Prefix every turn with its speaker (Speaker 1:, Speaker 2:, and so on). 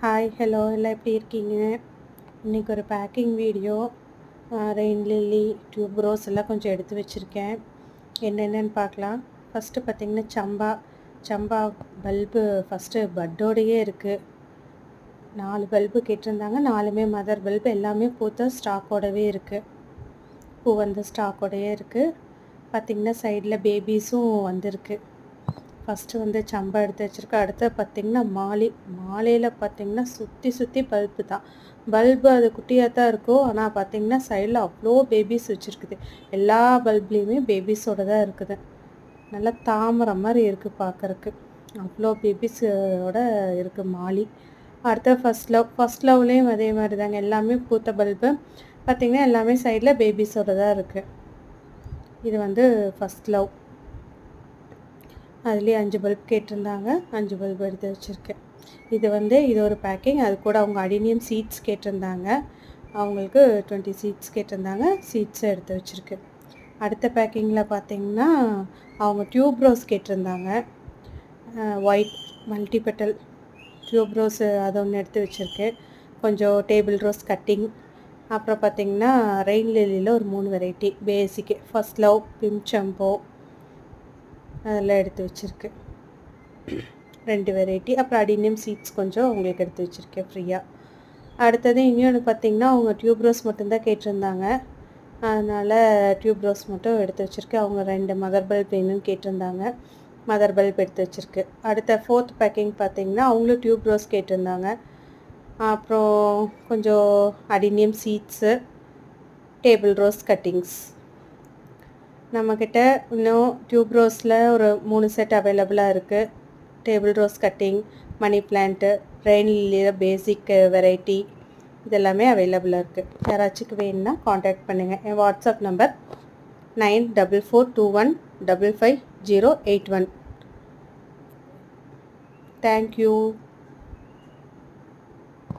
Speaker 1: Hi hello எல்லாம் எப்படி இருக்கீங்க? இன்றைக்கி ஒரு baking video. Rain lily tuberose எல்லாம் கொஞ்சம் எடுத்து வச்சுருக்கேன். என்னென்னு பார்க்கலாம். ஃபஸ்ட்டு பார்த்திங்கன்னா சம்பா பல்பு ஃபஸ்ட்டு பட்டோடையே இருக்குது. 4 பல்பு கேட்டிருந்தாங்க. 4மே மதர் பல்பு, எல்லாமே பூத்த ஸ்டாக்கோடவே இருக்குது. பூ வந்து ஸ்டாக்கோடையே இருக்குது. பார்த்திங்கன்னா சைடில் பேபிஸும் வந்திருக்கு. ஃபஸ்ட்டு வந்து சம்பா எடுத்து வச்சுருக்கேன். அடுத்து பார்த்திங்கன்னா மாலையில் பார்த்திங்கன்னா சுற்றி பல்பு தான். பல்பு அது குட்டியாக தான் இருக்கும். ஆனால் பார்த்திங்கன்னா சைடில் அவ்வளோ பேபிஸ் வச்சுருக்குது. எல்லா பல்ப்லேயுமே பேபிஸோடு தான் இருக்குது. நல்லா தாமரை மாதிரி இருக்குது பார்க்குறக்கு. அவ்வளோ பேபிஸோட இருக்குது மாலி. அடுத்து ஃபஸ்ட் லவ்லேயும் அதே மாதிரி தாங்க. எல்லாமே பூத்த பல்பு பார்த்திங்கன்னா எல்லாமே சைடில் பேபிஸோடு தான் இருக்குது. இது வந்து ஃபஸ்ட் லவ். அதுலேயே 5 பல்ப் கேட்டிருந்தாங்க. 5 பல்ப் எடுத்து வச்சுருக்கேன். இது ஒரு பேக்கிங். அது கூட அவங்க அடினியம் சீட்ஸ் கேட்டிருந்தாங்க. அவங்களுக்கு 20 சீட்ஸ் கேட்டிருந்தாங்க. சீட்ஸை எடுத்து வச்சுருக்கேன். அடுத்த பேக்கிங்கில் பார்த்திங்கன்னா அவங்க டியூப் ரோஸ் கேட்டிருந்தாங்க. ஒயிட் மல்டிபெட்டல் டியூப் ரோஸ் அது ஒன்று எடுத்து வச்சுருக்கேன். கொஞ்சம் டேபிள் ரோஸ் கட்டிங். அப்புறம் பார்த்திங்கன்னா ரெயின் லில்லியில் ஒரு 3 variety basic. First love, pink சம்போ அதெல்லாம் எடுத்து வச்சுருக்கு. 2 வெரைட்டி. அப்புறம் அடினியம் சீட்ஸ் கொஞ்சம் உங்களுக்கு எடுத்து வச்சுருக்கேன் ஃப்ரீயாக. அடுத்தது இன்னொன்று பார்த்திங்கன்னா அவங்க டியூப் ரோஸ் மட்டும்தான் கேட்டிருந்தாங்க. அதனால் டியூப் ரோஸ் மட்டும் எடுத்து வச்சுருக்கேன். அவங்க 2 மதர் பல்ப் வேணும்னு கேட்டிருந்தாங்க. மதர் பல்ப் எடுத்து வச்சுருக்கு. அடுத்த 4th பேக்கிங் பார்த்திங்கன்னா அவங்களும் டியூப் ரோஸ் கேட்டிருந்தாங்க. அப்புறம் கொஞ்சம் adenium seeds, table rose cuttings. நம்மக்கிட்ட இன்னும் டியூப் ரோஸில் ஒரு 3 செட் அவைலபிளாக இருக்குது. Table rose cutting, money plant, rain லில்லியில் பேசிக் வெரைட்டி இதெல்லாமே அவைலபிளாக இருக்குது. யாராச்சுக்கு வேணும்னா காண்டாக்ட் பண்ணுங்கள். என் வாட்ஸ்அப் நம்பர் 9442155081. தேங்க்யூ.